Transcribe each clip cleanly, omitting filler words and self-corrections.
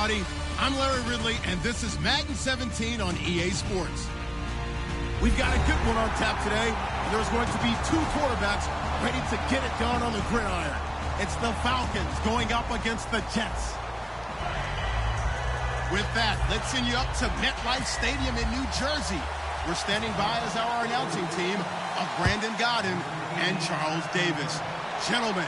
everybody. I'm Larry Ridley, and this is Madden 17 on EA Sports. We've got a good one on tap today, and there's going to be two quarterbacks ready to get it done on the gridiron. It's the Falcons going up against the Jets. With that, let's send you up to MetLife Stadium in New Jersey. We're standing by as our announcing team of Brandon Godden and Charles Davis. Gentlemen.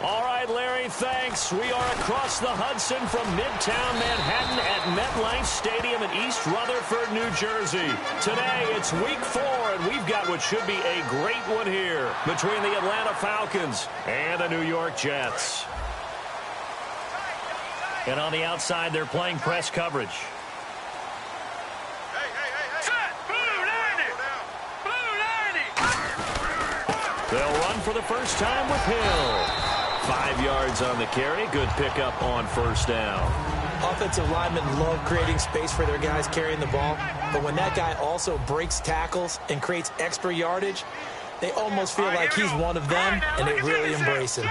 All right, Larry, thanks. We are across the Hudson from Midtown Manhattan at MetLife Stadium in East Rutherford, New Jersey. Today, it's week 4, and we've got what should be a great one here between the Atlanta Falcons and the New York Jets. And on the outside, they're playing press coverage. They'll run for the first time with Hill. 5 yards on the carry. Good pickup on first down. Offensive linemen love creating space for their guys carrying the ball. But when that guy also breaks tackles and creates extra yardage, they almost feel like he's one of them, and they really embrace him.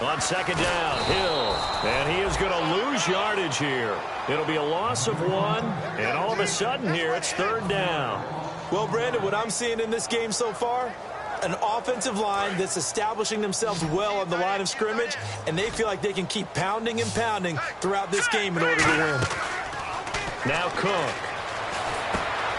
On second down, Hill. And he is going to lose yardage here. It'll be a loss of 1. And all of a sudden here, it's third down. Well, Brandon, what I'm seeing in this game so far, an offensive line that's establishing themselves well on the line of scrimmage, and they feel like they can keep pounding and pounding throughout this game in order to win. Now Cook.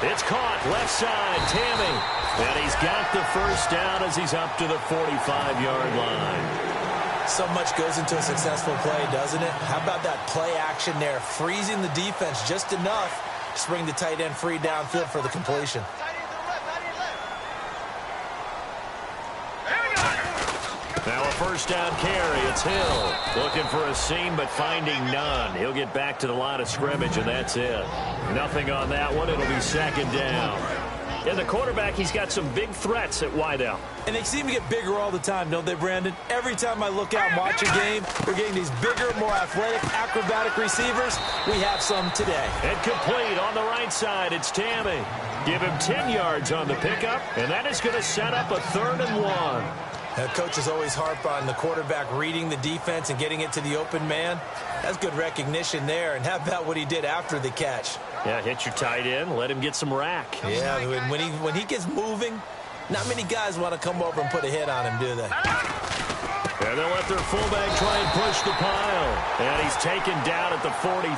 It's caught left side, Tammy. And he's got the first down as he's up to the 45-yard line. So much goes into a successful play, doesn't it? How about that play action there, freezing the defense just enough to bring the tight end free downfield for the completion. Now a first down carry. It's Hill looking for a seam but finding none. He'll get back to the line of scrimmage, and that's it. Nothing on that one. It'll be second down. And the quarterback, he's got some big threats at wideout. And they seem to get bigger all the time, don't they, Brandon? Every time I look out and watch a game, we're getting these bigger, more athletic, acrobatic receivers. We have some today. And complete on the right side, it's Tammy. Give him 10 yards on the pickup, and that is going to set up a 3rd and 1. Coaches always harp on the quarterback reading the defense and getting it to the open man. That's good recognition there. And how about what he did after the catch? Yeah, hit your tight end, let him get some rack. Yeah, when he gets moving, not many guys want to come over and put a hit on him, do they? And they'll let their fullback try and push the pile. And he's taken down at the 43,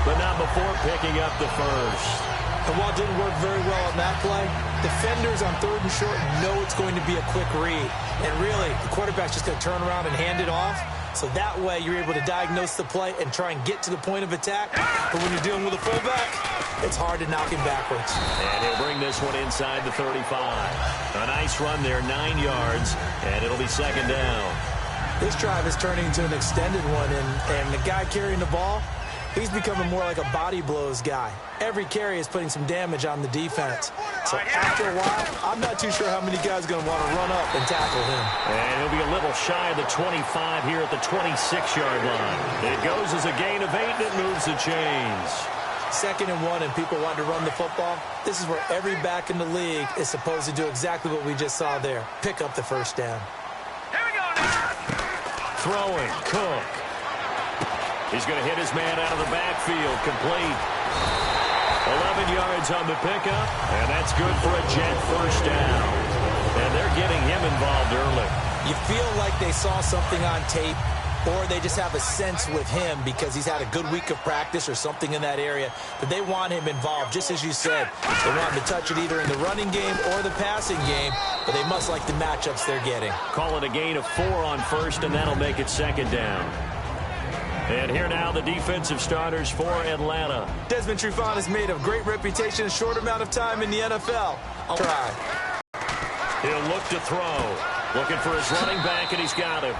but not before picking up the first. And while it didn't work very well on that play, defenders on 3rd and short know it's going to be a quick read. And really, the quarterback's just going to turn around and hand it off. So that way, you're able to diagnose the play and try and get to the point of attack. But when you're dealing with a fullback, it's hard to knock him backwards. And he'll bring this one inside the 35. A nice run there, 9 yards, and it'll be second down. This drive is turning into an extended one, and the guy carrying the ball, he's becoming more like a body blows guy. Every carry is putting some damage on the defense. So after a while, I'm not too sure how many guys are going to want to run up and tackle him. And he'll be a little shy of the 25 here at the 26-yard line. It goes as a gain of 8, and it moves the chains. 2nd and 1, and people want to run the football. This is where every back in the league is supposed to do exactly what we just saw there. Pick up the first down. Here we go now. Throwing, Cook. He's going to hit his man out of the backfield, complete. 11 yards on the pickup, and that's good for a Jet first down. And they're getting him involved early. You feel like they saw something on tape, or they just have a sense with him because he's had a good week of practice or something in that area, but they want him involved, just as you said. They want him to touch it either in the running game or the passing game, but they must like the matchups they're getting. Call it a gain of 4 on first, and that'll make it second down. And here now the defensive starters for Atlanta. Desmond Trufant has made a great reputation in a short amount of time in the NFL. I'll try. He'll look to throw. Looking for his running back, and he's got him.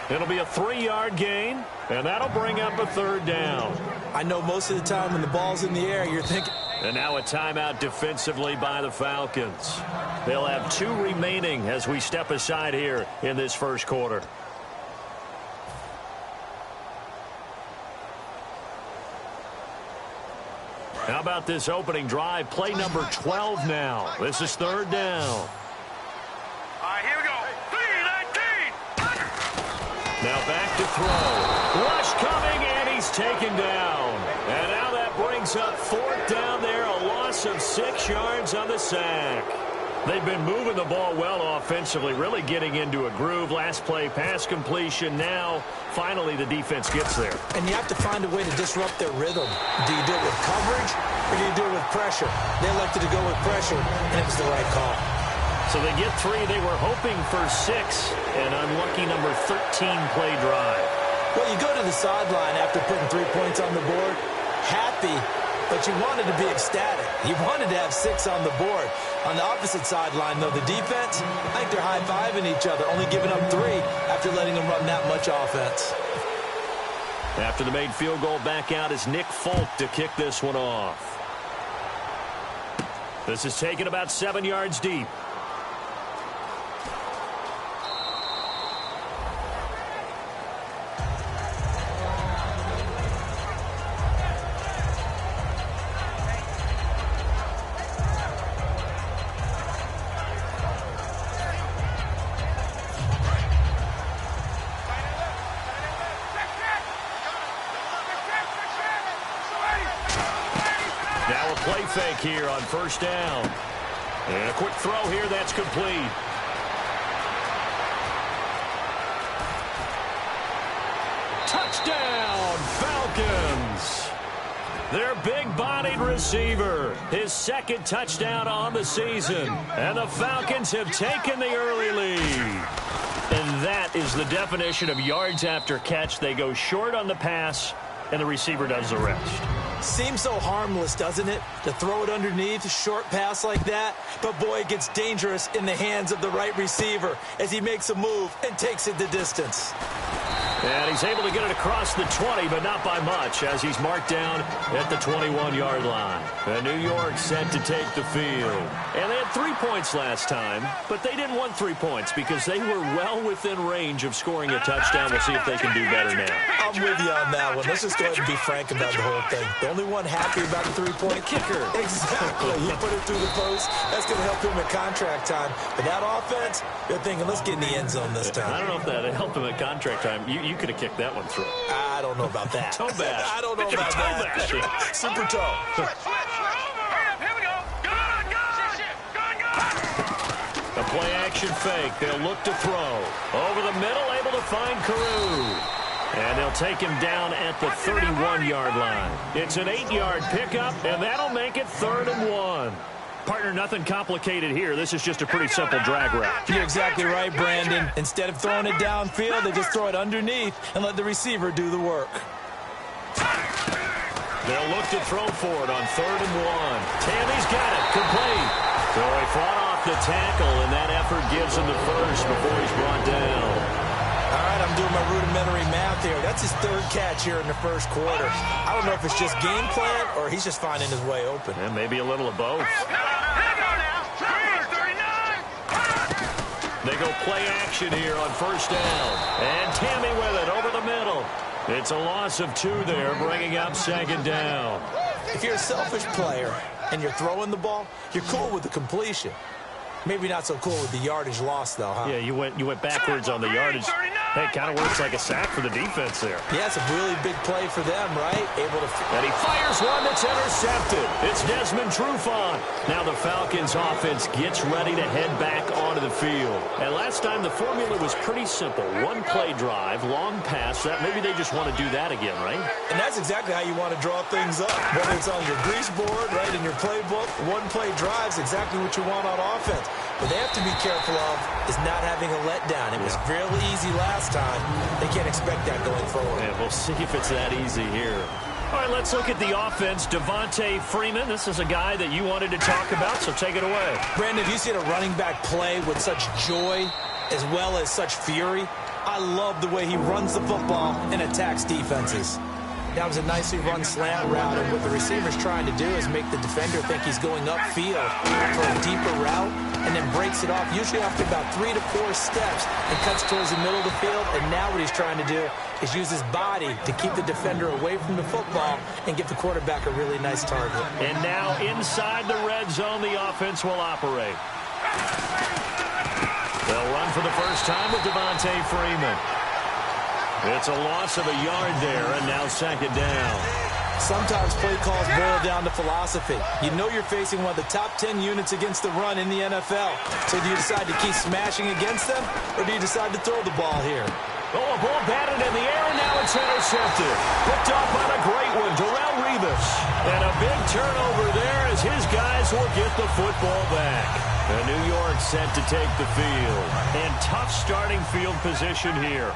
It'll be a 3-yard gain, and that'll bring up a 3rd down. I know most of the time when the ball's in the air, you're thinking... And now a timeout defensively by the Falcons. They'll have 2 remaining as we step aside here in this first quarter. How about this opening drive? Play number 12 now. This is 3rd down. All right, here we go. 3-19. Now back to throw. Rush coming, and he's taken down. And now that brings up 4th down there, a loss of 6 yards on the sack. They've been moving the ball well offensively, really getting into a groove. Last play, pass completion. Now, finally, the defense gets there. And you have to find a way to disrupt their rhythm. Do you do it with coverage, or do you do it with pressure? They elected to go with pressure, and it was the right call. So they get 3. They were hoping for 6. An unlucky number 13 play drive. Well, you go to the sideline after putting 3 points on the board, happy, but you wanted to be ecstatic. You wanted to have 6 on the board. On the opposite sideline, though, the defense, I think they're high-fiving each other, only giving up 3 after letting them run that much offense. After the made field goal, back out is Nick Folk to kick this one off. This is taken about 7 yards deep. Now a play fake here on 1st down. And a quick throw here that's complete. Touchdown, Falcons. Their big-bodied receiver, his 2nd touchdown on the season. And the Falcons have taken the early lead. And that is the definition of yards after catch. They go short on the pass, and the receiver does the rest. Seems so harmless, doesn't it, to throw it underneath, a short pass like that? But, boy, it gets dangerous in the hands of the right receiver as he makes a move and takes it the distance. And he's able to get it across the 20, but not by much, as he's marked down at the 21-yard line. And New York set to take the field. And they had 3 points last time, but they didn't want 3 points because they were well within range of scoring a touchdown. We'll see if they can do better now. I'm with you on that one. Let's just go ahead and be frank about the whole thing. The only one happy about the 3-point kicker. Exactly. He put it through the post. That's going to help him at contract time. But that offense, they're thinking, let's get in the end zone this time. I don't know if that helped him at contract time. You could have kicked that one through. I don't know about that. Toe bash. I don't know about that. Super toe. Here we go. A play-action fake. They'll look to throw. Over the middle, able to find Carew. And they'll take him down at the 31-yard line. It's an 8-yard pickup, and that'll make it 3rd and 1. Partner, nothing complicated here. This is just a pretty simple drag route. You're exactly right, Brandon. Instead of throwing it downfield, they just throw it underneath and let the receiver do the work. They'll look to throw for it on 3rd and 1. Tammy's got it. Complete. So he fought off the tackle, and that effort gives him the first before he's brought down. All right, I'm doing my rudimentary math here. That's his 3rd catch here in the 1st quarter. I don't know if it's just game plan or he's just finding his way open. And maybe a little of both. They go play action here on 1st down. And Tammy with it over the middle. It's a loss of 2 there, bringing up 2nd down. If you're a selfish player and you're throwing the ball, you're cool with the completion. Maybe not so cool with the yardage loss, though, huh? Yeah, you went backwards on the yardage. Hey, it kind of works like a sack for the defense there. Yeah, it's a really big play for them, right? And he fires one that's intercepted. It's Desmond Trufant. Now the Falcons offense gets ready to head back onto the field. And last time the formula was pretty simple. 1 play drive, long pass. That maybe they just want to do that again, right? And that's exactly how you want to draw things up. Whether it's on your grease board, right, in your playbook, 1 play drive is exactly what you want on offense. What they have to be careful of is not having a letdown. It was really easy last time. They can't expect that going forward. Yeah, we'll see if it's that easy here. All right, let's look at the offense. Devontae Freeman, this is a guy that you wanted to talk about, so take it away. Brandon, have you seen a running back play with such joy as well as such fury? I love the way he runs the football and attacks defenses. That was a nicely run slant route, and what the receiver's trying to do is make the defender think he's going upfield for a deeper route, and then breaks it off, usually after about 3 to 4 steps, and cuts towards the middle of the field. And now what he's trying to do is use his body to keep the defender away from the football and give the quarterback a really nice target. And now inside the red zone, the offense will operate. They'll run for the first time with Devontae Freeman. It's a loss of a yard there, and now second down. Sometimes play calls boil down to philosophy. You know you're facing one of the top 10 units against the run in the NFL. So do you decide to keep smashing against them, or do you decide to throw the ball here? Oh, a ball batted in the air, and now it's intercepted. Picked off on a great one, Darrelle Revis. And a big turnover there as his guys will get the football back. And New York set to take the field. And tough starting field position here.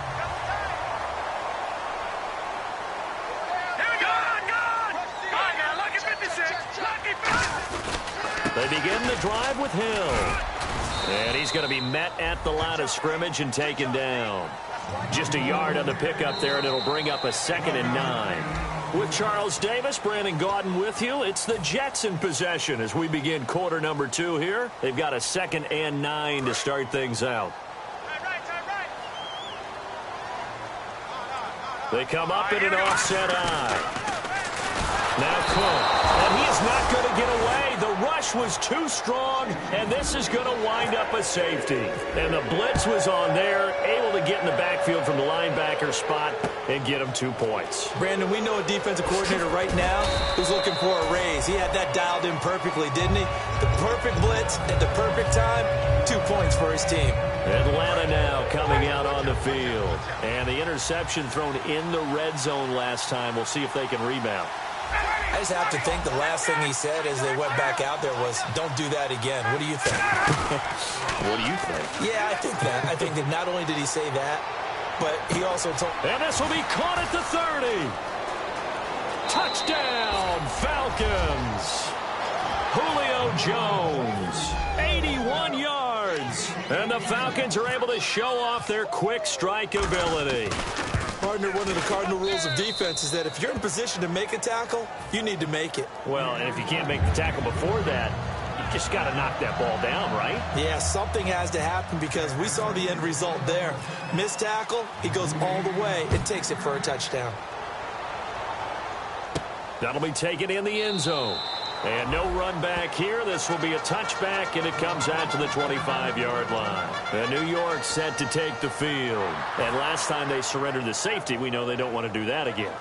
They begin the drive with Hill. And he's going to be met at the line of scrimmage and taken down. Just a yard on the pickup there, and it'll bring up a 2nd and 9. With Charles Davis, Brandon Gaudin with you. It's the Jets in possession as we begin quarter number 2 here. They've got a 2nd and 9 to start things out. They come up in an offset eye. Now Cook, and he is not going to get away. The rush was too strong, and this is going to wind up a safety. And the blitz was on there, able to get in the backfield from the linebacker spot and get him 2 points. Brandon, we know a defensive coordinator right now who's looking for a raise. He had that dialed in perfectly, didn't he? The perfect blitz at the perfect time, 2 points for his team. Atlanta now coming out on the field. And the interception thrown in the red zone last time. We'll see if they can rebound. I just have to think the last thing he said as they went back out there was, don't do that again. What do you think? What do you think? Yeah, I think that. I think that not only did he say that, but he also told... And this will be caught at the 30. Touchdown, Falcons. Julio Jones, 81 yards. And the Falcons are able to show off their quick strike ability. Partner, one of the cardinal rules of defense is that if you're in position to make a tackle, you need to make it. Well, and if you can't make the tackle before that, you just got to knock that ball down, right? Yeah, something has to happen because we saw the end result there. Missed tackle, he goes all the way and takes it for a touchdown. That'll be taken in the end zone. And no run back here. This will be a touchback, and it comes out to the 25-yard line. And New York set to take the field. And last time they surrendered the safety, we know they don't want to do that again.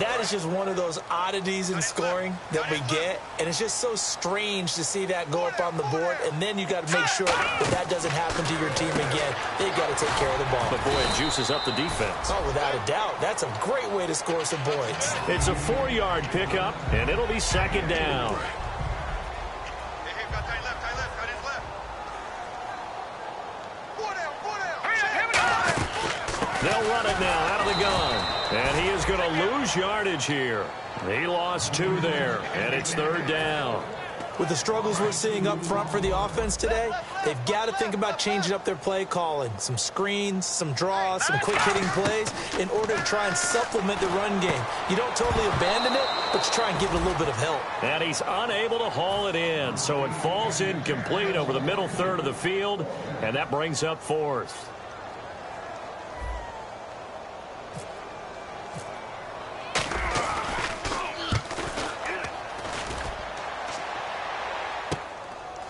That is just one of those oddities in scoring that we get, and it's just so strange to see that go up on the board, and then you got to make sure that that doesn't happen to your team again. They've got to take care of the ball. But boy, it juices up the defense. Oh, without a doubt. That's a great way to score some points. It's a 4-yard pickup, and it'll be second down. They'll run it now out of the gun. And he is going to lose yardage here. He lost 2 there, and it's 3rd down. With the struggles we're seeing up front for the offense today, they've got to think about changing up their play calling. Some screens, some draws, some quick-hitting plays in order to try and supplement the run game. You don't totally abandon it, but you try and give it a little bit of help. And he's unable to haul it in, so it falls incomplete over the middle third of the field, and that brings up 4th.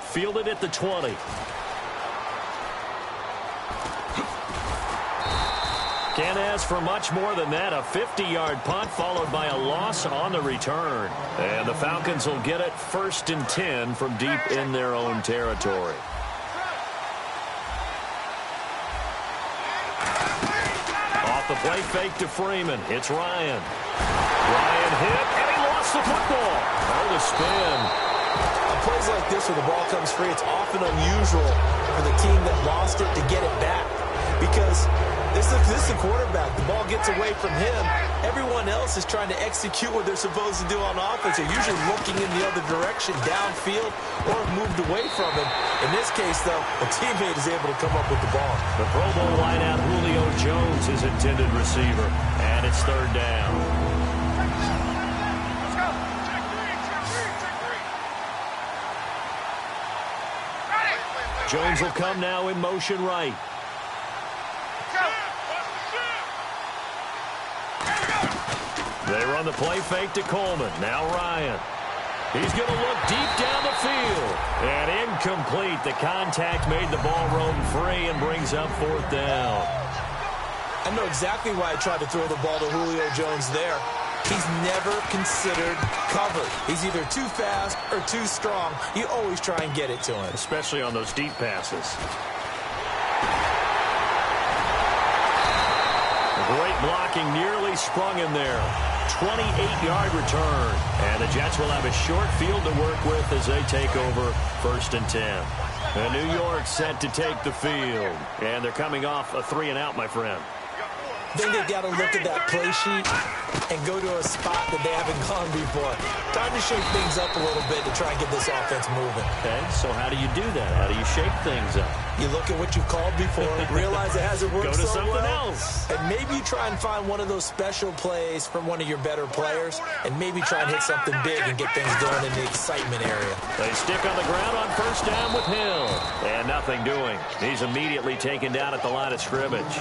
Fielded at the 20. Can't ask for much more than that. A 50-yard punt followed by a loss on the return. And the Falcons will get it 1st and 10 from deep in their own territory. Off the play fake to Freeman. It's Ryan. Ryan hit, and he lost the football. Oh, the spin. Plays like this where the ball comes free, it's often unusual for the team that lost it to get it back because this is the quarterback. The ball gets away from him. Everyone else is trying to execute what they're supposed to do on offense. They're usually looking in the other direction, downfield, or have moved away from him. In this case, though, a teammate is able to come up with the ball. The Pro Bowl wideout Julio Jones is intended receiver, and it's 3rd down. Jones will come now in motion right. They run the play fake to Coleman. Now Ryan. He's going to look deep down the field. And incomplete. The contact made the ball roam free and brings up 4th down. I know exactly why I tried to throw the ball to Julio Jones there. He's never considered covered. He's either too fast or too strong. You always try and get it to him. Especially on those deep passes. Great blocking, nearly sprung in there. 28-yard return. And the Jets will have a short field to work with as they take over 1st and 10. And New York set to take the field. And they're coming off a 3-and-out, my friend. I think they've got to look at that play sheet and go to a spot that they haven't gone before. Time to shake things up a little bit to try and get this offense moving. Okay, so how do you do that? How do you shake things up? You look at what you've called before, realize it hasn't worked Go to so something well, else. and maybe you try and find one of those special plays from one of your better players, and maybe try and hit something big and get things going in the excitement area. They stick on the ground on 1st down with Hill. And nothing doing. He's immediately taken down at the line of scrimmage.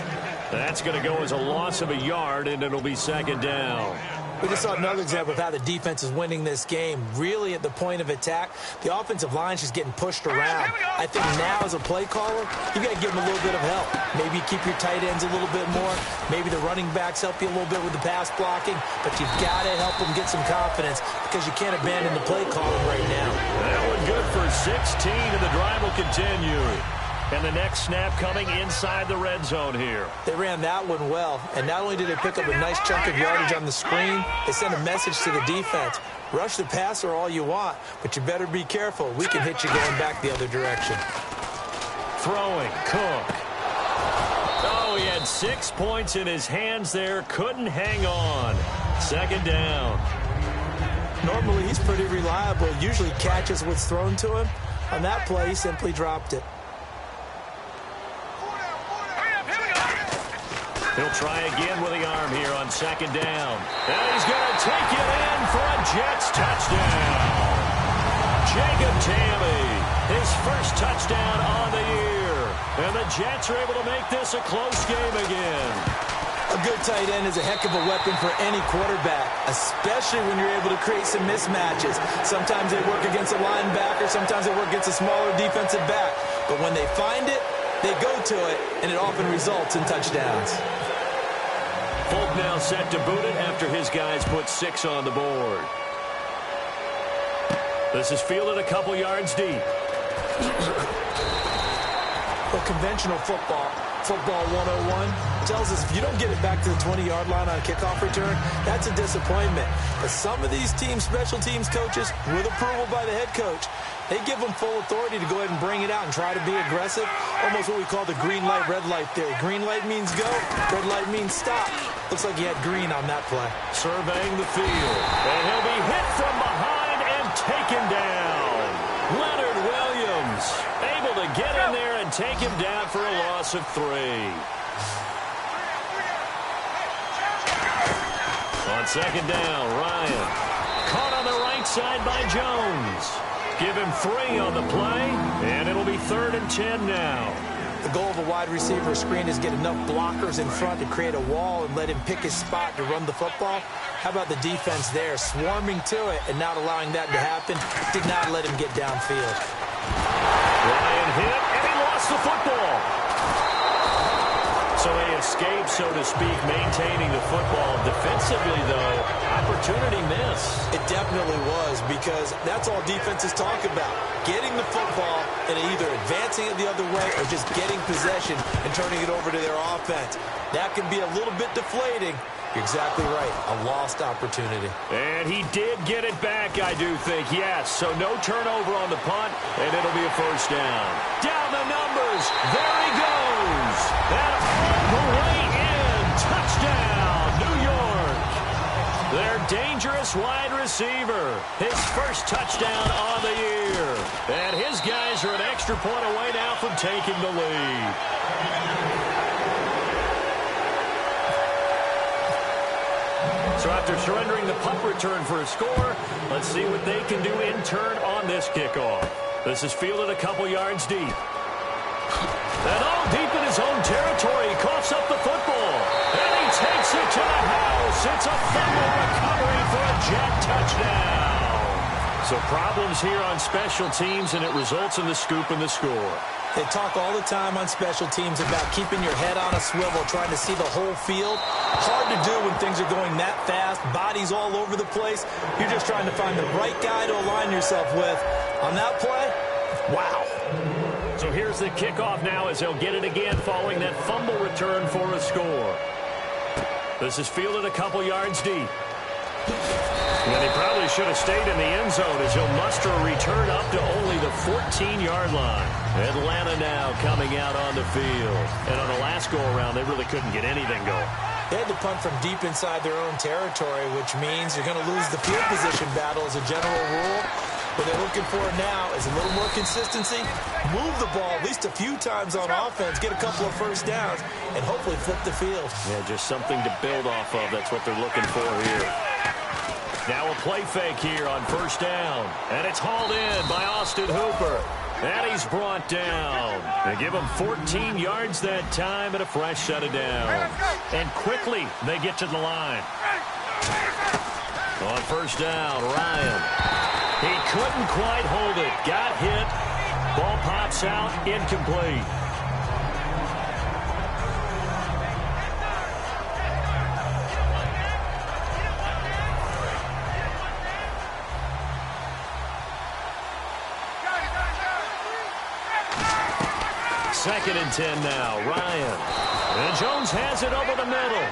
That's going to go as a loss of a yard, and it'll be 2nd down. We just saw another example of how the defense is winning this game. Really at the point of attack, the offensive line's just getting pushed around. I think now as a play caller, you got to give them a little bit of help. Maybe keep your tight ends a little bit more. Maybe the running backs help you a little bit with the pass blocking. But you've got to help them get some confidence because you can't abandon the play calling right now. That one good for 16, and the drive will continue. And the next snap coming inside the red zone here. They ran that one well, and not only did they pick up a nice chunk of yardage on the screen, they sent a message to the defense. Rush the passer all you want, but you better be careful. We can hit you going back the other direction. Throwing, Cook. Oh, he had 6 points in his hands there. Couldn't hang on. 2nd down. Normally, he's pretty reliable. Usually catches what's thrown to him. On that play, he simply dropped it. He'll try again with the arm here on 2nd down. And he's going to take it in for a Jets touchdown. Jacob Tamme, his first touchdown on the year. And the Jets are able to make this a close game again. A good tight end is a heck of a weapon for any quarterback, especially when you're able to create some mismatches. Sometimes they work against a linebacker, sometimes they work against a smaller defensive back. But when they find it, they go to it, and it often results in touchdowns. Folk now set to boot it after his guys put 6 on the board. This is fielded a couple yards deep. Well, conventional football 101, tells us if you don't get it back to the 20-yard line on a kickoff return, that's a disappointment. But some of these special teams coaches, with approval by the head coach, they give them full authority to go ahead and bring it out and try to be aggressive. Almost what we call the green light, red light theory. Green light means go, red light means stop. Looks like he had green on that play. Surveying the field. And he'll be hit from behind and taken down. Leonard Williams able to get in there and take him down for a loss of 3. On 2nd down, Ryan. Caught on the right side by Jones. Give him 3 on the play, and it'll be 3rd and 10 now. The goal of a wide receiver screen is get enough blockers in front to create a wall and let him pick his spot to run the football. How about the defense there, swarming to it and not allowing that to happen? Did not let him get downfield. Ryan hit, and he lost the football. So they escape, so to speak, maintaining the football. Defensively, though, opportunity miss. It definitely was, because that's all defenses talk about. Getting the football and either advancing it the other way or just getting possession and turning it over to their offense. That can be a little bit deflating. You're exactly right. A lost opportunity. And he did get it back, I do think, yes. So no turnover on the punt, and it'll be a 1st down. Down the numbers. There he goes. And all the way in. Touchdown, New York. Their dangerous wide receiver. His first touchdown on the year. And his guys are an extra point away now from taking the lead. So after surrendering the punt return for a score, let's see what they can do in turn on this kickoff. This is fielded a couple yards deep. And all deep in his own territory, he coughs up the football. And he takes it to the house. It's a fumble recovery for a Jet touchdown. So problems here on special teams, and it results in the scoop and the score. They talk all the time on special teams about keeping your head on a swivel, trying to see the whole field. Hard to do when things are going that fast, bodies all over the place. You're just trying to find the right guy to align yourself with. On that play, wow. So here's the kickoff now as they'll get it again following that fumble return for a score. This is fielded a couple yards deep. And he probably should have stayed in the end zone as he'll muster a return up to only the 14-yard line. Atlanta now coming out on the field. And on the last go-around, they really couldn't get anything going. They had to punt from deep inside their own territory, which means you're going to lose the field position battle as a general rule. What they're looking for now is a little more consistency, move the ball at least a few times on offense, get a couple of first downs, and hopefully flip the field. Yeah, just something to build off of. That's what they're looking for here. Now a play fake here on first down. And it's hauled in by Austin Hooper. And he's brought down. They give him 14 yards that time and a fresh set of downs. And quickly they get to the line. On first down, Ryan. He couldn't quite hold it. Got hit. Ball pops out. Incomplete. Second and 10 now. Ryan. And Jones has it over the middle.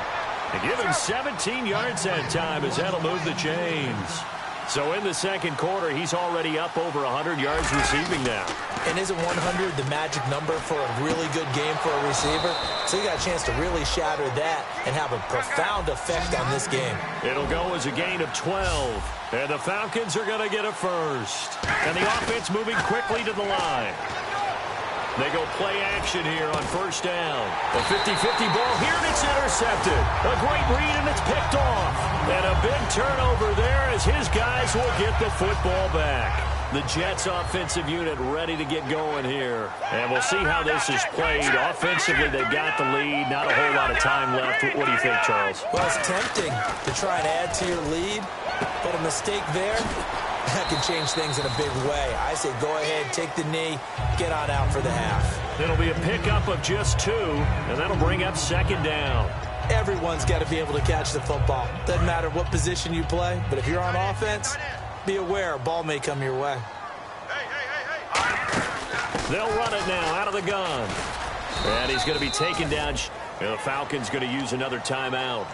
They give him 17 yards that time as that'll move the chains. So in the second quarter, he's already up over 100 yards receiving now. And isn't 100 the magic number for a really good game for a receiver? So you got a chance to really shatter that and have a profound effect on this game. It'll go as a gain of 12. And the Falcons are going to get a first. And the offense moving quickly to the line. They go play action here on first down. A 50-50 ball here, and it's intercepted. A great read, and it's picked off. And a big turnover there as his guys will get the football back. The Jets offensive unit ready to get going here. And we'll see how this is played. Offensively, they've got the lead. Not a whole lot of time left. What do you think, Charles? Well, it's tempting to try and add to your lead, but a mistake there, that can change things in a big way. I say go ahead, take the knee, get on out for the half. It'll be a pickup of just 2, and that'll bring up second down. Everyone's got to be able to catch the football. Doesn't matter what position you play, but if you're on offense, be aware a ball may come your way. They'll run it now out of the gun. And he's going to be taken down. And the Falcons going to use another timeout.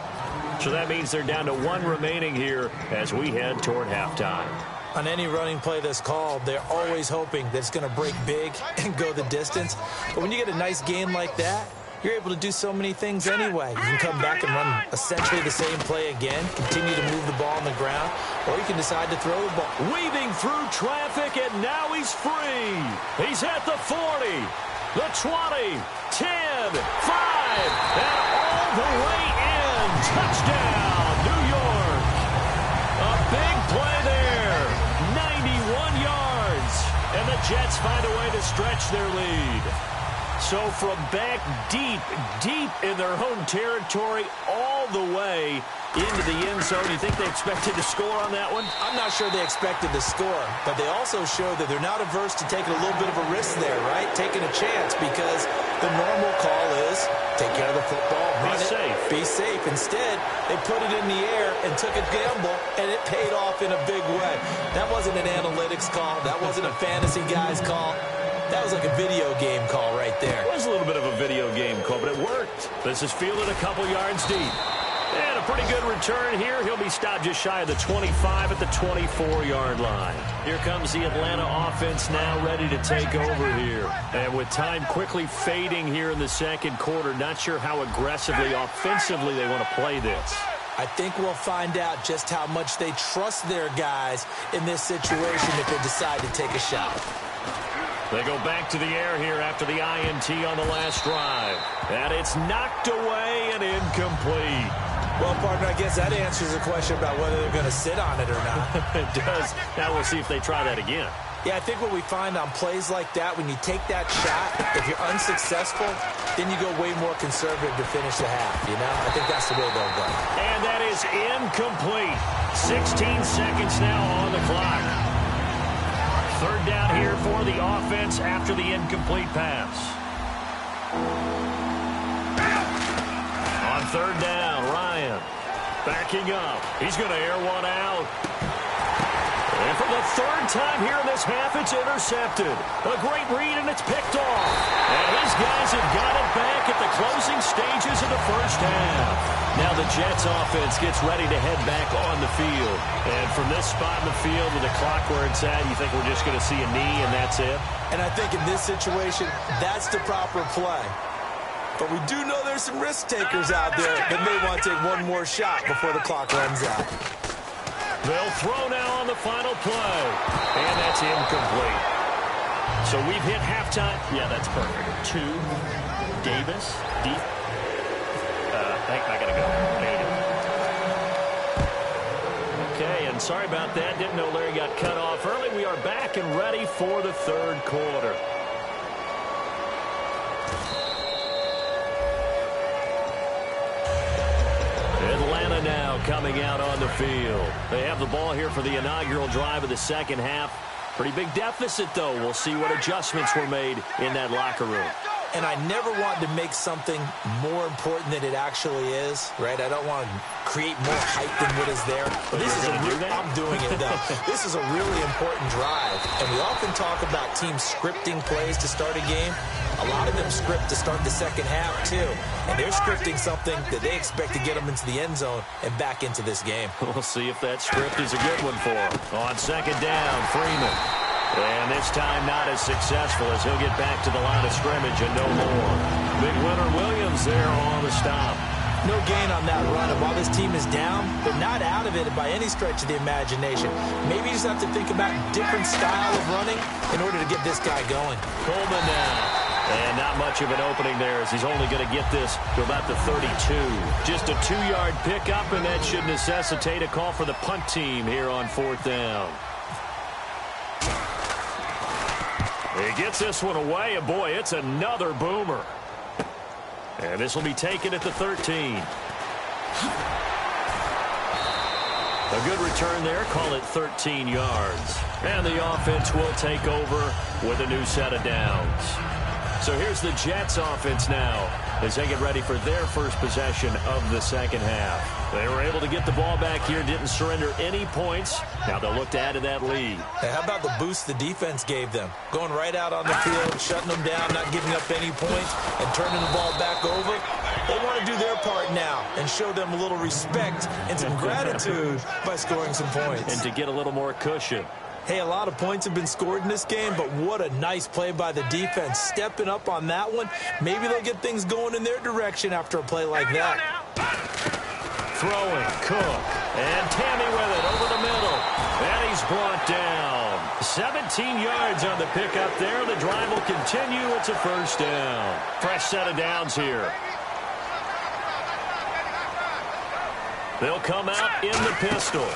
So that means they're down to 1 remaining here as we head toward halftime. On any running play that's called, they're always hoping that it's going to break big and go the distance. But when you get a nice gain like that, you're able to do so many things anyway. You can come back and run essentially the same play again, continue to move the ball on the ground, or you can decide to throw the ball. Weaving through traffic, and now he's free. He's at the 40, the 20, 10, 5, and all the way in. Touchdown, New York. A big play there, 91 yards, and the Jets find a way to stretch their lead. So from back deep in their home territory all the way into the end zone, you think they expected to score on that one? I'm not sure they expected to score, but they also showed that they're not averse to taking a little bit of a risk there, right? Taking a chance, because the normal call is take care of the football, run it, be safe. Instead, they put it in the air and took a gamble, and it paid off in a big way. That wasn't an analytics call. That wasn't a fantasy guy's call. That was like a video game call right there. It was a little bit of a video game call, but it worked. This is fielded a couple yards deep. And a pretty good return here. He'll be stopped just shy of the 25 at the 24-yard line. Here comes the Atlanta offense now ready to take over here. And with time quickly fading here in the second quarter, not sure how aggressively, offensively they want to play this. I think we'll find out just how much they trust their guys in this situation if they decide to take a shot. They go back to the air here after the INT on the last drive. And it's knocked away and incomplete. Well, partner, I guess that answers the question about whether they're going to sit on it or not. It does. Now we'll see if they try that again. Yeah, I think what we find on plays like that, when you take that shot, if you're unsuccessful, then you go way more conservative to finish the half, you know? I think that's the way they'll go. And that is incomplete. 16 seconds now on the clock. Third down here for the offense after the incomplete pass. On third down, Ryan backing up. He's going to air one out. And for the third time here in this half, it's intercepted. A great read, and it's picked off. And his guys have got it back at the closing stages of the first half. Now the Jets offense gets ready to head back on the field. And from this spot in the field with the clock where it's at, you think we're just going to see a knee and that's it? And I think in this situation, that's the proper play. But we do know there's some risk takers out there that may want to take one more shot before the clock runs out. They'll throw now on the final play. And that's incomplete. So we've hit halftime. Yeah, that's perfect. 2, Davis, deep. I got to go. Okay, and sorry about that. Didn't know Larry got cut off early. We are back and ready for the third quarter. Atlanta now coming out on the field. They have the ball here for the inaugural drive of the second half. Pretty big deficit, though. We'll see what adjustments were made in that locker room. And I never want to make something more important than it actually is, right? I don't want to create more hype than what is there. But this is I'm doing it, though. This is a really important drive. And we often talk about teams scripting plays to start a game. A lot of them script to start the second half, too. And they're scripting something that they expect to get them into the end zone and back into this game. We'll see if that script is a good one for them. On second down, Freeman. And this time not as successful as he'll get back to the line of scrimmage and no more. Big winner Williams there on the stop. No gain on that run. And while this team is down, they're not out of it by any stretch of the imagination. Maybe you just have to think about a different style of running in order to get this guy going. Coleman now. And not much of an opening there as he's only going to get this to about the 32. Just a 2-yard pickup, and that should necessitate a call for the punt team here on fourth down. He gets this one away, and boy, it's another boomer. And this will be taken at the 13. A good return there, call it 13 yards. And the offense will take over with a new set of downs. So here's the Jets offense now as they get ready for their first possession of the second half. They were able to get the ball back here, didn't surrender any points. Now they'll look to add to that lead. Hey, how about the boost the defense gave them? Going right out on the field, shutting them down, not giving up any points, and turning the ball back over. They want to do their part now and show them a little respect and some gratitude by scoring some points. And to get a little more cushion. Hey, a lot of points have been scored in this game, but what a nice play by the defense. Stepping up on that one. Maybe they'll get things going in their direction after a play like that. Throwing, Cook, and Tammy with it over the middle. And he's brought down. 17 yards on the pickup there. The drive will continue. It's a first down. Fresh set of downs here. They'll come out in the pistol.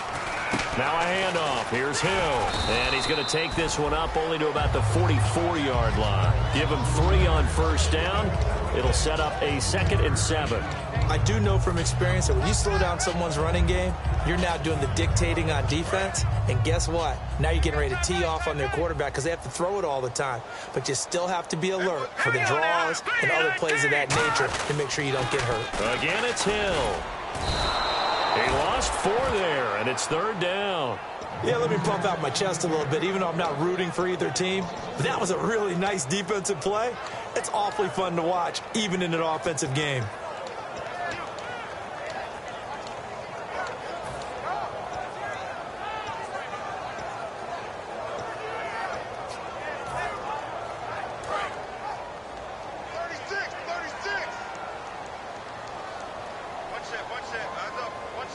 Now a handoff. Here's Hill. And he's going to take this one up only to about the 44-yard line. Give him 3 on first down. It'll set up a 2nd and 7. I do know from experience that when you slow down someone's running game, you're now doing the dictating on defense. And guess what? Now you're getting ready to tee off on their quarterback because they have to throw it all the time. But you still have to be alert for the draws and other plays of that nature to make sure you don't get hurt. Again, it's Hill. He lost 4 there, and it's 3rd down. Yeah, let me pump out my chest a little bit, even though I'm not rooting for either team. But that was a really nice defensive play. It's awfully fun to watch, even in an offensive game.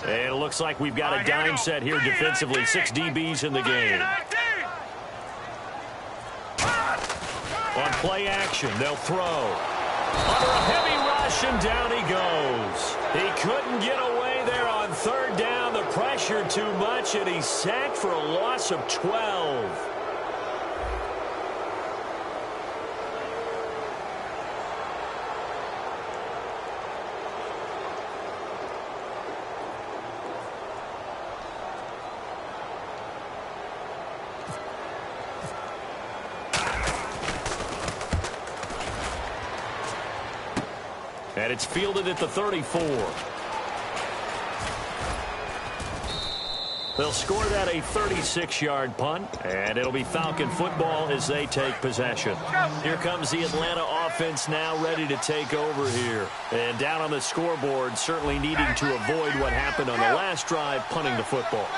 And it looks like we've got a dime set here defensively. 6 DBs in the game. On play action, they'll throw. Under a heavy rush, and down he goes. He couldn't get away there on 3rd down. The pressure too much, and he's sacked for a loss of 12. And it's fielded at the 34. They'll score that a 36-yard punt, and it'll be Falcon football as they take possession. Here comes the Atlanta offense now ready to take over here. And down on the scoreboard, certainly needing to avoid what happened on the last drive, punting the football.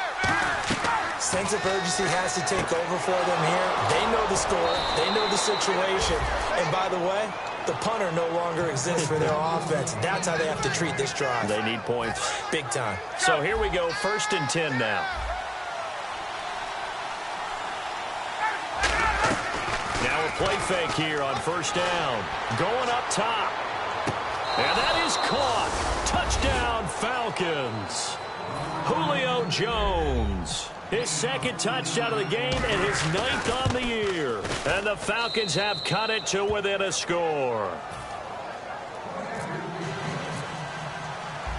Sense of urgency has to take over for them here. They know the score. They know the situation. And by the way, the punter no longer exists for their offense. That's how they have to treat this drive. They need points. Big time. So here we go, 1st and 10 now. Now a play fake here on 1st down. Going up top. And that is caught. Touchdown, Falcons. Julio Jones. His 2nd touchdown of the game and his 9th on the year. And the Falcons have cut it to within a score.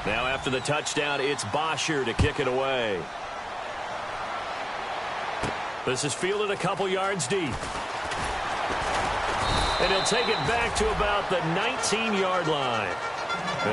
Now after the touchdown, it's Bosher to kick it away. This is fielded a couple yards deep. And he'll take it back to about the 19-yard line.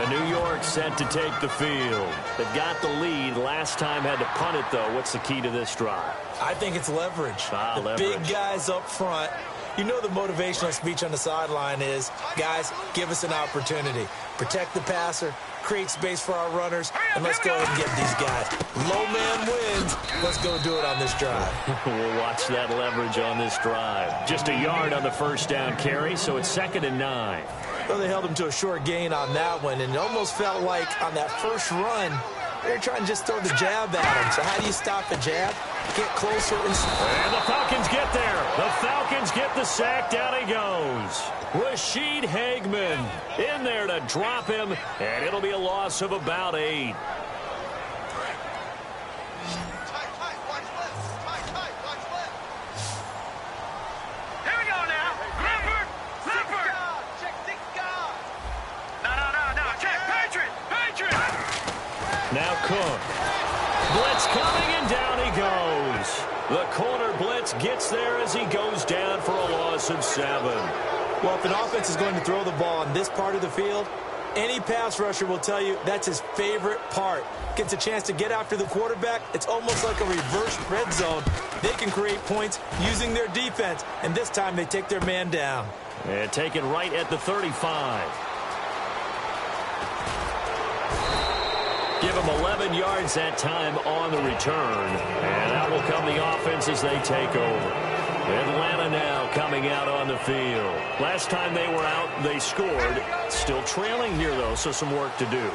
New York set to take the field. They've got the lead. Last time had to punt it, though. What's the key to this drive? I think it's leverage. The big guys up front. You know the motivational speech on the sideline is, guys, give us an opportunity. Protect the passer, create space for our runners, and let's go ahead and get these guys. Low man wins. Let's go do it on this drive. We'll watch that leverage on this drive. Just a yard on the 1st down carry, so it's 2nd and 9. Well, they held him to a short gain on that one, and it almost felt like on that first run, they were trying to just throw the jab at him. So how do you stop a jab? Get closer. And the Falcons get there. The Falcons get the sack. Down he goes. Rashid Hageman in there to drop him, and it'll be a loss of about 8. Now Cook. Blitz coming, and down he goes. The corner blitz gets there as he goes down for a loss of 7. Well, if an offense is going to throw the ball on this part of the field, any pass rusher will tell you that's his favorite part. Gets a chance to get after the quarterback. It's almost like a reverse red zone. They can create points using their defense, and this time they take their man down. And taken right at the 35. Give them 11 yards that time on the return. And that will come the offense as they take over. Atlanta now coming out on the field. Last time they were out, they scored. Still trailing here, though, so some work to do.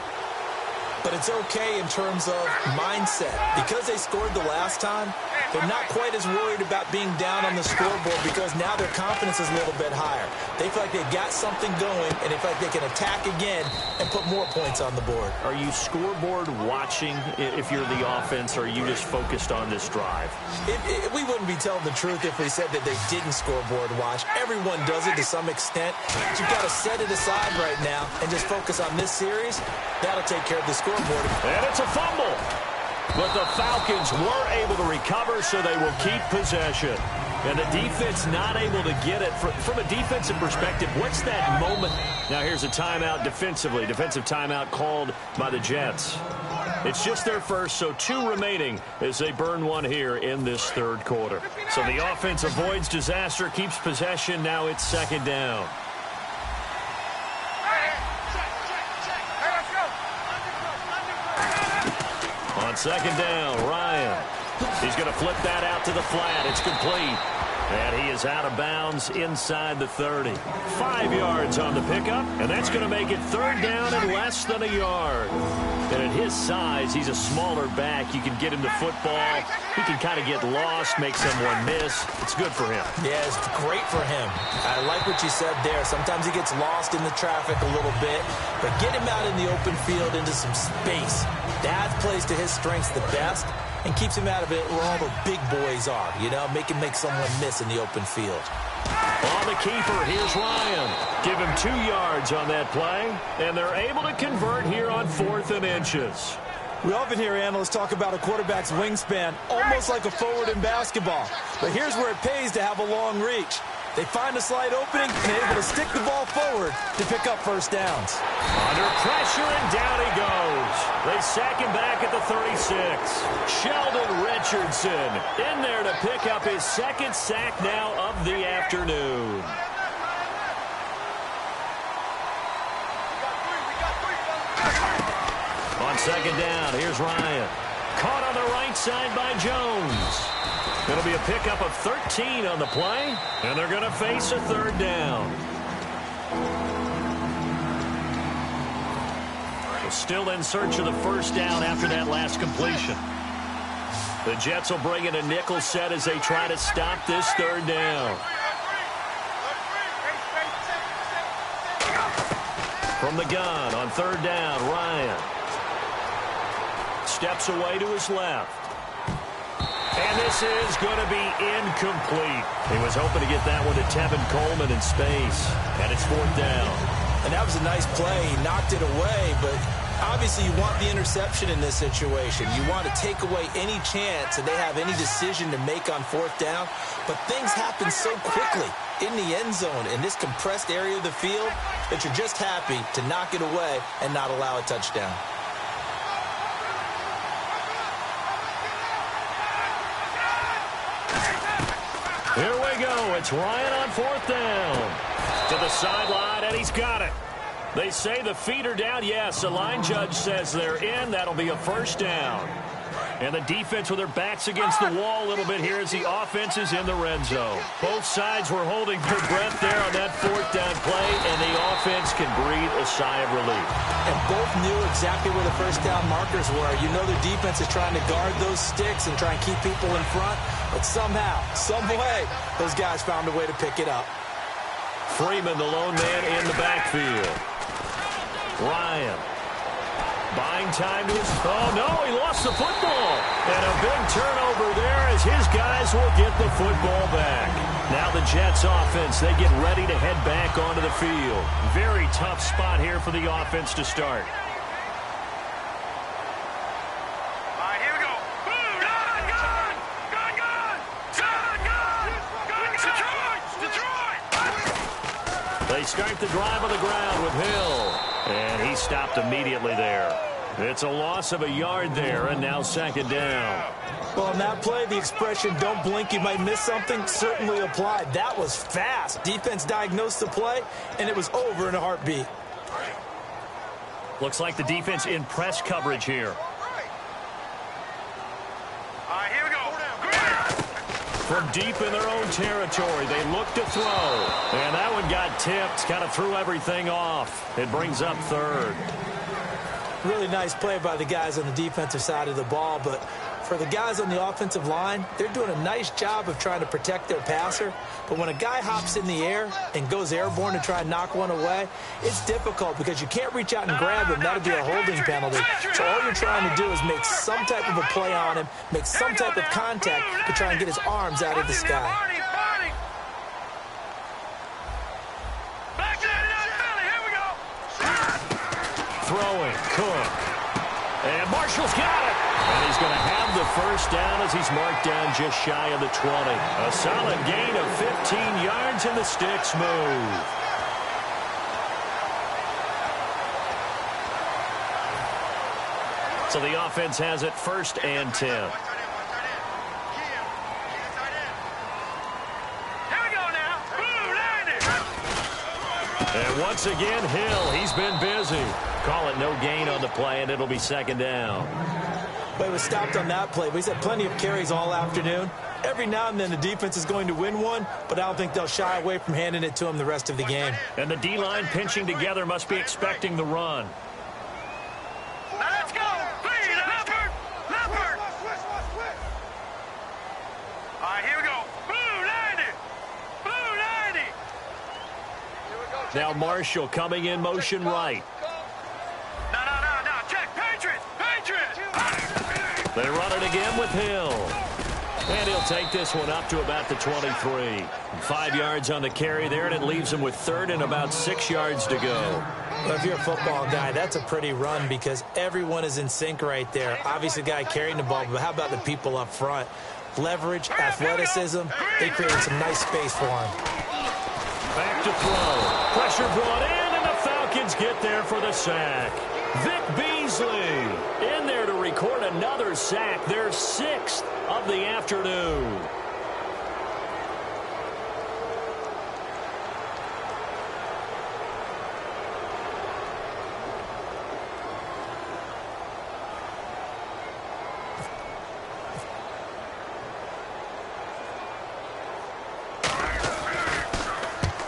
But it's okay in terms of mindset. Because they scored the last time, they're not quite as worried about being down on the scoreboard because now their confidence is a little bit higher. They feel like they've got something going, and they feel like they can attack again and put more points on the board. Are you scoreboard watching if you're the offense, or are you just focused on this drive? We wouldn't be telling the truth if we said that they didn't scoreboard watch. Everyone does it to some extent. But you've got to set it aside right now and just focus on this series. That'll take care of the scoreboard. And it's a fumble. But the Falcons were able to recover, so they will keep possession. And the defense not able to get it. From a defensive perspective, what's that moment? Now here's a timeout defensively. Defensive timeout called by the Jets. It's just their first, so 2 remaining as they burn one here in this 3rd quarter. So the offense avoids disaster, keeps possession. Now it's 2nd down. On 2nd down, Ryan. He's going to flip that out to the flat. It's complete. And he is out of bounds inside the 30. 5 yards on the pickup, and that's going to make it 3rd down and less than a yard. And at his size, he's a smaller back. You can get him to football. He can kind of get lost, make someone miss. It's good for him. Yeah, it's great for him. I like what you said there. Sometimes he gets lost in the traffic a little bit, but get him out in the open field into some space. That plays to his strengths the best and keeps him out of it where all the big boys are, you know, make someone miss in the open field. On the keeper, here's Ryan. Give him 2 yards on that play, and they're able to convert here on 4th and inches. We often hear analysts talk about a quarterback's wingspan almost like a forward in basketball. But here's where it pays to have a long reach. They find a slight opening and they're able to stick the ball forward to pick up first downs. Under pressure, and down he goes. They sack him back at the 36. Sheldon Richardson in there to pick up his second sack now of the afternoon. On second down, here's Ryan. Caught on the right side by Jones. It'll be a pickup of 13 on the play, and they're going to face a third down. We're still in search of the first down after that last completion. The Jets will bring in a nickel set as they try to stop this third down. From the gun on third down, Ryan steps away to his left. And this is going to be incomplete. He was hoping to get that one to Tevin Coleman in space. And it's fourth down. And that was a nice play. He knocked it away, but obviously you want the interception in this situation. You want to take away any chance that they have any decision to make on fourth down. But things happen so quickly in the end zone in this compressed area of the field that you're just happy to knock it away and not allow a touchdown. Here we go. It's Ryan on fourth down. To the sideline, and he's got it. They say the feet are down. Yes, the line judge says they're in. That'll be a first down. And the defense with their backs against the wall a little bit here as the offense is in the red zone. Both sides were holding their breath there on that fourth down play, and the offense can breathe a sigh of relief. And both knew exactly where the first down markers were. You know the defense is trying to guard those sticks and try and keep people in front, but somehow, some way, those guys found a way to pick it up. Freeman, the lone man in the backfield. Ryan. Buying time to his... Oh, no, he lost the football. And a big turnover there as his guys will get the football back. Now the Jets offense, they get ready to head back onto the field. Very tough spot here for the offense to start. All right, here we go. Boom, gun, gun, gun, gun, gun, gun, gun, Detroit, Detroit. They start the drive on the ground with Hill. And he stopped immediately there. It's a loss of a yard there, and now second down. Well, on that play, the expression, don't blink, you might miss something, certainly applied. That was fast. Defense diagnosed the play, and it was over in a heartbeat. Looks like the defense in press coverage here. All right, here we go. From deep in their own territory, they look to throw. And that one got tipped, kind of threw everything off. It brings up third. Really nice play by the guys on the defensive side of the ball, but for the guys on the offensive line, they're doing a nice job of trying to protect their passer. But when a guy hops in the air and goes airborne to try and knock one away, it's difficult because you can't reach out and grab him. That'll be a holding penalty. So all you're trying to do is make some type of a play on him, make some type of contact to try and get his arms out of the sky. Throwing, Cook. And Marshall's got it. And he's going to have the first down as he's marked down just shy of the 20. A solid gain of 15 yards, and the sticks move. So the offense has it first and 10. And once again, Hill, he's been busy. Call it no gain on the play, and it'll be second down. But he was stopped on that play. But he's had plenty of carries all afternoon. Every now and then the defense is going to win one, but I don't think they'll shy away from handing it to him the rest of the game. And the D-line pinching together must be expecting the run. Let's go. Please, Leopard. Leopard. All right, here we go. Blue 90. Blue 90. Now Marshall coming in motion right. No. Check. Patriots. They run it again with Hill. And he'll take this one up to about the 23. 5 yards on the carry there, and it leaves him with third and about 6 yards to go. Well, if you're a football guy, that's a pretty run because everyone is in sync right there. Obviously, the guy carrying the ball, but how about the people up front? Leverage, athleticism, they created some nice space for him. Back to throw. Pressure brought in, and the Falcons get there for the sack. Vic Beasley in there to record another sack, their 6th of the afternoon.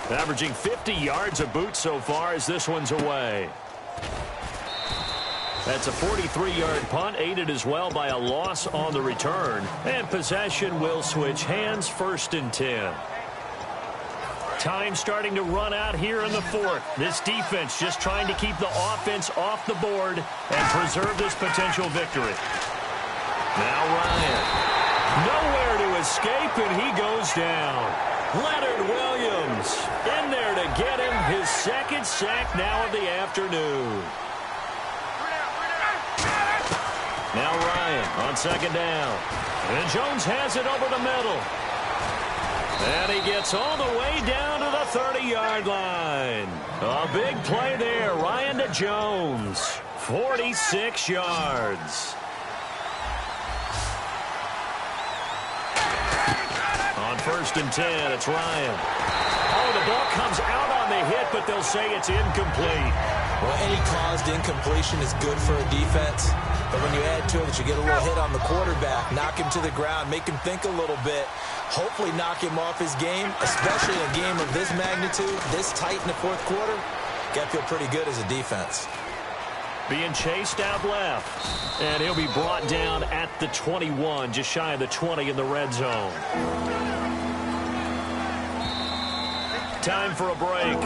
Averaging 50 yards a boot so far as this one's away. That's a 43-yard punt, aided as well by a loss on the return. And possession will switch hands, 1st and 10. Time starting to run out here in the 4th. This defense just trying to keep the offense off the board and preserve this potential victory. Now Ryan. Nowhere to escape, and he goes down. Leonard Williams in there to get him his 2nd sack now of the afternoon. Now Ryan on 2nd down. And Jones has it over the middle. And he gets all the way down to the 30-yard line. A big play there. Ryan to Jones. 46 yards. On 1st and 10, it's Ryan. Oh, the ball comes out on the hit, but they'll say it's incomplete. Well, any caused incompletion is good for a defense. But when you add to it that you get a little hit on the quarterback, knock him to the ground, make him think a little bit, hopefully knock him off his game, especially in a game of this magnitude, this tight in the 4th quarter, got to feel pretty good as a defense. Being chased out left. And he'll be brought down at the 21, just shy of the 20 in the red zone. Time for a break.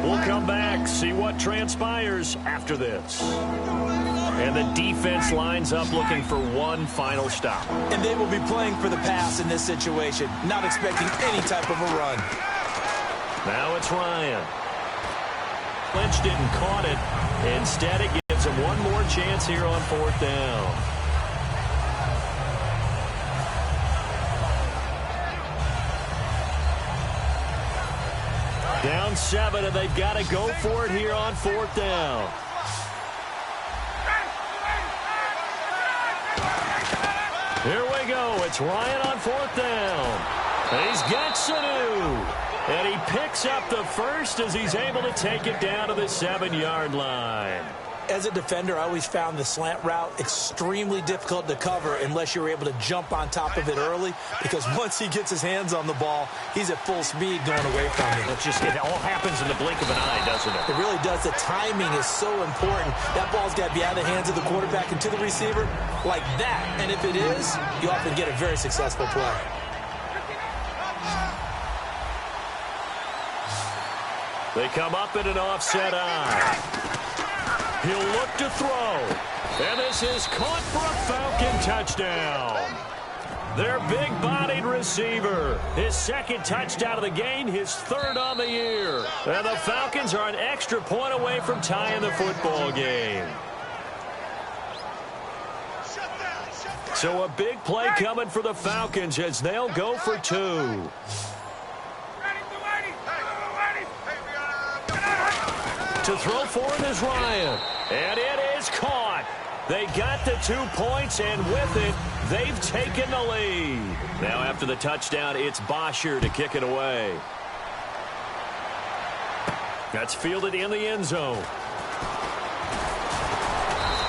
We'll come back, see what transpires after this. And the defense lines up looking for one final stop. And they will be playing for the pass in this situation, not expecting any type of a run. Now it's Ryan. Lynch didn't caught it. Instead, it gives him one more chance here on 4th down. Down 7, and they've got to go for it here on 4th down. Here we go. It's Ryan on 4th down. And he's got Sanu. And he picks up the 1st as he's able to take it down to the 7-yard line. As a defender, I always found the slant route extremely difficult to cover unless you're able to jump on top of it early, because once he gets his hands on the ball, he's at full speed going away from it. It all happens in the blink of an eye, doesn't it? It really does. The timing is so important. That ball's got to be out of the hands of the quarterback and to the receiver like that. And if it is, you often get a very successful play. They come up in an offset eye. He'll look to throw. And this is caught for a Falcon touchdown. Their big-bodied receiver. His 2nd touchdown of the game, his 3rd on the year. And the Falcons are an extra point away from tying the football game. So a big play coming for the Falcons as they'll go for 2. To throw for it is Ryan. And it is caught. They got the 2 points, and with it, they've taken the lead. Now after the touchdown, it's Bosher to kick it away. That's fielded in the end zone.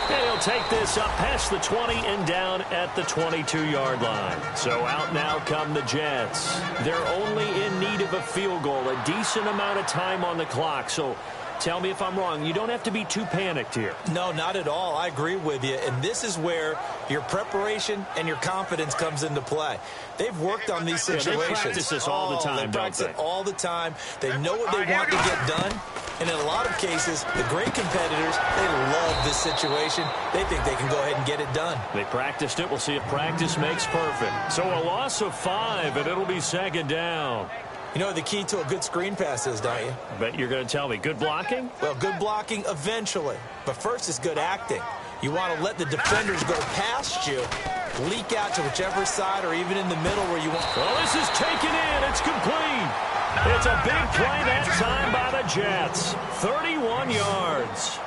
And he'll take this up past the 20 and down at the 22-yard line. So out now come the Jets. They're only in need of a field goal, a decent amount of time on the clock. So tell me if I'm wrong. You don't have to be too panicked here. No, not at all. I agree with you. And this is where your preparation and your confidence comes into play. They've worked on these situations. They practice this all the time, They practice it all the time. They know what they want to get done. And in a lot of cases, the great competitors, they love this situation. They think they can go ahead and get it done. They practiced it. We'll see if practice makes perfect. So a loss of 5, and it'll be 2nd down. You know what the key to a good screen pass is, don't you? Bet you're going to tell me. Good blocking? Well, good blocking eventually. But first is good acting. You want to let the defenders go past you, leak out to whichever side or even in the middle where you want. Well, this is taken in. It's complete. It's a big play that time by the Jets. 31 yards.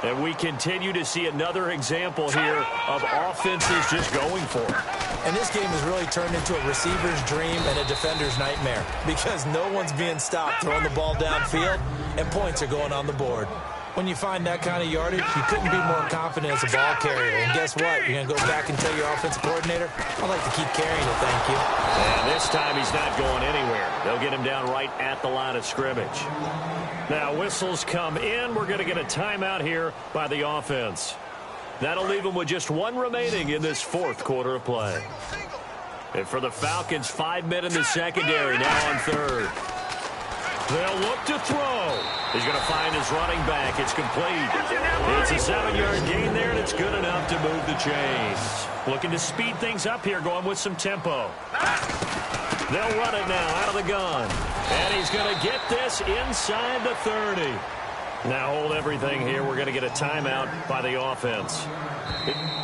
And we continue to see another example here of offenses just going for it. And this game has really turned into a receiver's dream and a defender's nightmare because no one's being stopped throwing the ball downfield, and points are going on the board. When you find that kind of yardage, you couldn't be more confident as a ball carrier. And guess what? You're going to go back and tell your offensive coordinator, I'd like to keep carrying it, thank you. And this time he's not going anywhere. They'll get him down right at the line of scrimmage. Now whistles come in. We're going to get a timeout here by the offense. That'll leave him with just one remaining in this fourth quarter of play. And for the Falcons, 5 men in the secondary now on third. They'll look to throw. He's going to find his running back. It's complete. It's a 7-yard gain there, and it's good enough to move the chains. Looking to speed things up here, going with some tempo. They'll run it now out of the gun. And he's going to get this inside the 30. Now hold everything here. We're going to get a timeout by the offense.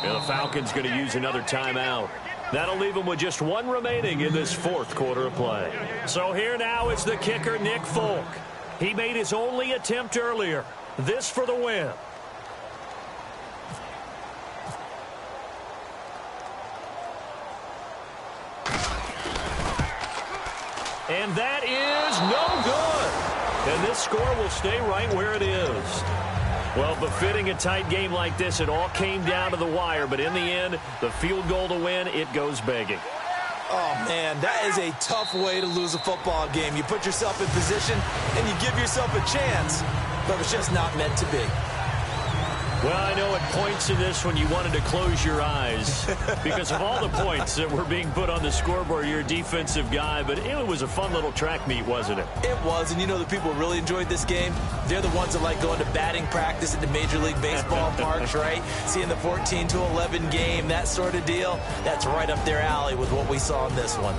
And the Falcons going to use another timeout. That'll leave him with just one remaining in this fourth quarter of play. So here now is the kicker, Nick Folk. He made his only attempt earlier. This for the win. And that is no good. And this score will stay right where it is. Well, befitting a tight game like this, it all came down to the wire. But in the end, the field goal to win, it goes begging. Oh, man, that is a tough way to lose a football game. You put yourself in position, and you give yourself a chance, but it's just not meant to be. Well, I know at points in this when you wanted to close your eyes because of all the points that were being put on the scoreboard. You're a defensive guy, but it was a fun little track meet, wasn't it? It was, and you know the people who really enjoyed this game? They're the ones that like going to batting practice at the Major League Baseball parks, right? Seeing the 14-11 game, that sort of deal, that's right up their alley with what we saw in this one.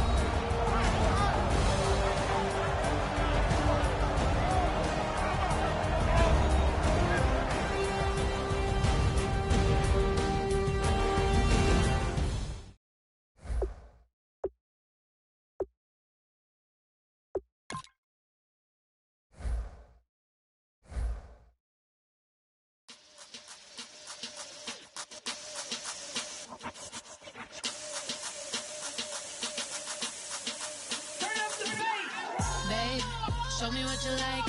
Show me what you like.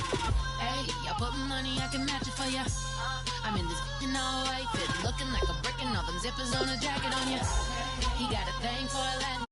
Hey, I put money, I can match it for ya. I'm in this all white fit, looking like a brick and all them zippers on a jacket on ya. He got a thing for a Latin.